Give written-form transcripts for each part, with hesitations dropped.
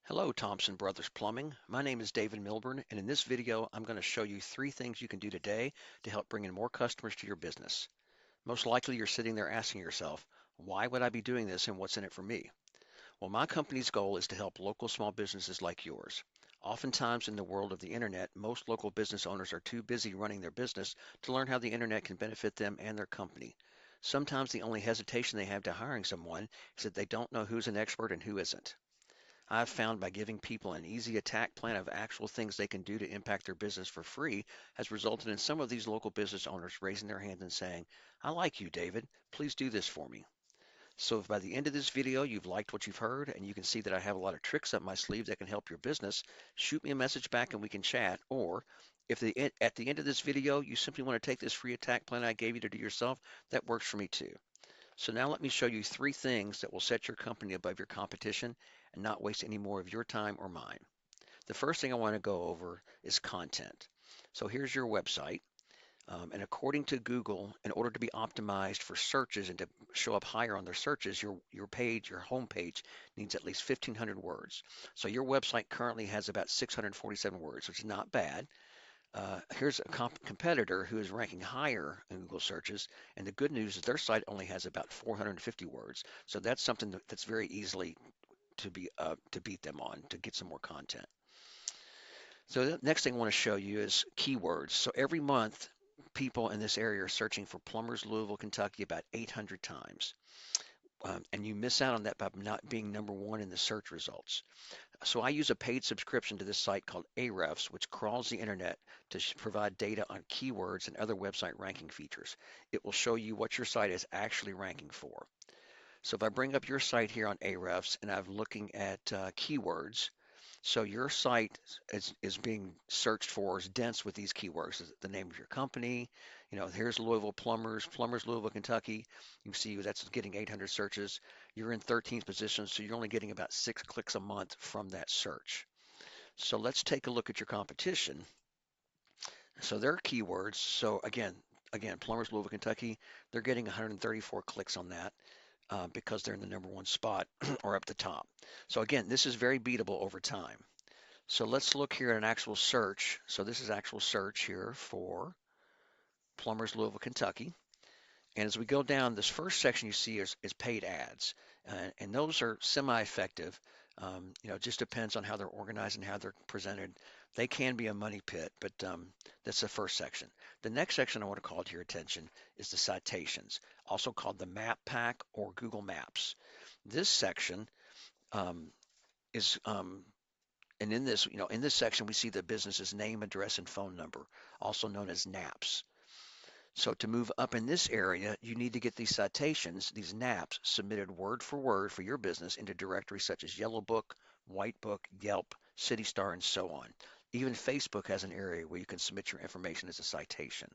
Hello, Thompson Brothers Plumbing. My name is David Milburn, and in this video, I'm going to show you 3 things you can do today to help bring in more customers to your business. Most likely, you're sitting there asking yourself, why would I be doing this and what's in it for me? Well, my company's goal is to help local small businesses like yours. Oftentimes, in the world of the internet, most local business owners are too busy running their business to learn how the internet can benefit them and their company. Sometimes the only hesitation they have to hiring someone is that they don't know who's an expert and who isn't. I've found by giving people an easy attack plan of actual things they can do to impact their business for free has resulted in some of these local business owners raising their hands and saying, I like you, David. Please do this for me. So if by the end of this video you've liked what you've heard and you can see that I have a lot of tricks up my sleeve that can help your business, shoot me a message back and we can chat. Or if at the end of this video you simply want to take this free attack plan I gave you to do yourself, that works for me too. So now let me show you 3 things that will set your company above your competition and not waste any more of your time or mine. The first thing I want to go over is content. So here's your website. And according to Google, in order to be optimized for searches and to show up higher on their searches, your page, your home page needs at least 1,500 words. So your website currently has about 647 words, which is not bad. Here's a competitor who is ranking higher in Google searches, and the good news is their site only has about 450 words. So that's something that's very easily to beat them on to get some more content. So the next thing I want to show you is keywords. So every month, people in this area are searching for plumbers, Louisville, Kentucky about 800 times. And you miss out on that by not being number 1 in the search results. So I use a paid subscription to this site called Ahrefs, which crawls the internet to provide data on keywords and other website ranking features. It will show you what your site is actually ranking for. So if I bring up your site here on Ahrefs and I'm looking at keywords, so your site is being searched for is dense with these keywords. The name of your company, here's Louisville Plumbers, Louisville, Kentucky. You can see that's getting 800 searches. You're in 13th position, so you're only getting about 6 clicks a month from that search. So let's take a look at your competition. So their keywords. So again, Plumbers, Louisville, Kentucky. They're getting 134 clicks on that. Because they're in the number 1 spot or up the top. So again, this is very beatable over time. So let's look here at an actual search. So this is actual search here for Plumbers, Louisville, Kentucky. And as we go down, this first section you see is paid ads. And those are semi-effective. It just depends on how they're organized and how they're presented. They can be a money pit, but that's the first section. The next section I want to call to your attention is the citations, also called the map pack or Google Maps. This section is and in this section, we see the business's name, address, and phone number, also known as NAPs. So to move up in this area, you need to get these citations, these NAPs, submitted word for your business into directories such as Yellow Book, White Book, Yelp, City Star, and so on. Even Facebook has an area where you can submit your information as a citation.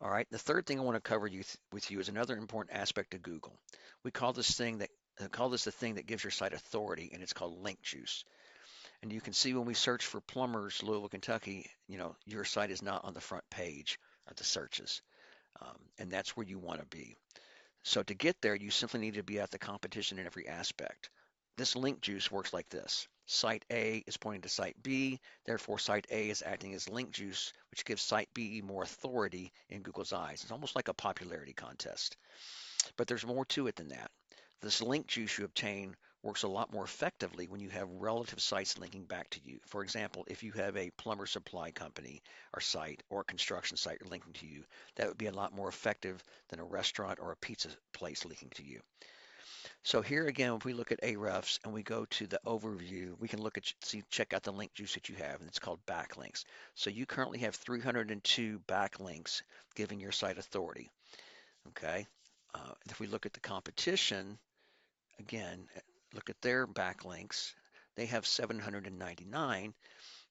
All right, the third thing I want to cover with you is another important aspect of Google. We call this the thing that gives your site authority, and it's called link juice. And you can see when we search for plumbers, Louisville, Kentucky, your site is not on the front page of the searches. And that's where you want to be. So to get there, you simply need to be at the competition in every aspect. This link juice works like this. Site A is pointing to Site B, therefore Site A is acting as link juice, which gives Site B more authority in Google's eyes. It's almost like a popularity contest. But there's more to it than that. This link juice you obtain works a lot more effectively when you have relative sites linking back to you. For example, if you have a plumber supply company or site or a construction site linking to you, that would be a lot more effective than a restaurant or a pizza place linking to you. So here again, if we look at Ahrefs and we go to the overview, we can check out the link juice that you have, and it's called backlinks. So you currently have 302 backlinks giving your site authority. Okay. If we look at the competition, again, look at their backlinks. They have 799,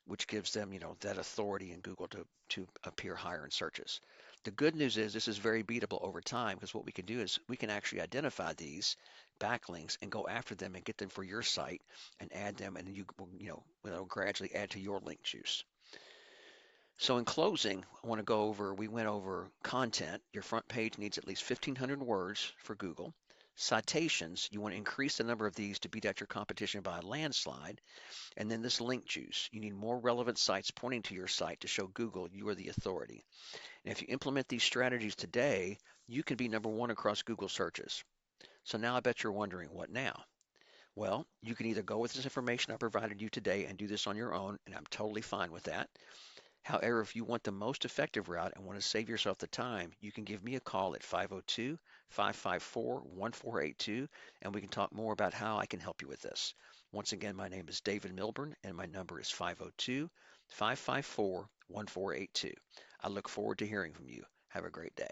which gives them, that authority in Google to appear higher in searches. The good news is this is very beatable over time because what we can do is we can actually identify these backlinks and go after them and get them for your site and add them, and will gradually add to your link juice. So in closing, we went over content. Your front page needs at least 1,500 words for Google. Citations, you want to increase the number of these to beat out your competition by a landslide. And then this link juice, you need more relevant sites pointing to your site to show Google you are the authority. And if you implement these strategies today, you can be number one across Google searches. So now I bet you're wondering, what now? Well, you can either go with this information I provided you today and do this on your own, and I'm totally fine with that. However, if you want the most effective route and want to save yourself the time, you can give me a call at 502-554-1482, and we can talk more about how I can help you with this. Once again, my name is David Milburn, and my number is 502-554-1482. I look forward to hearing from you. Have a great day.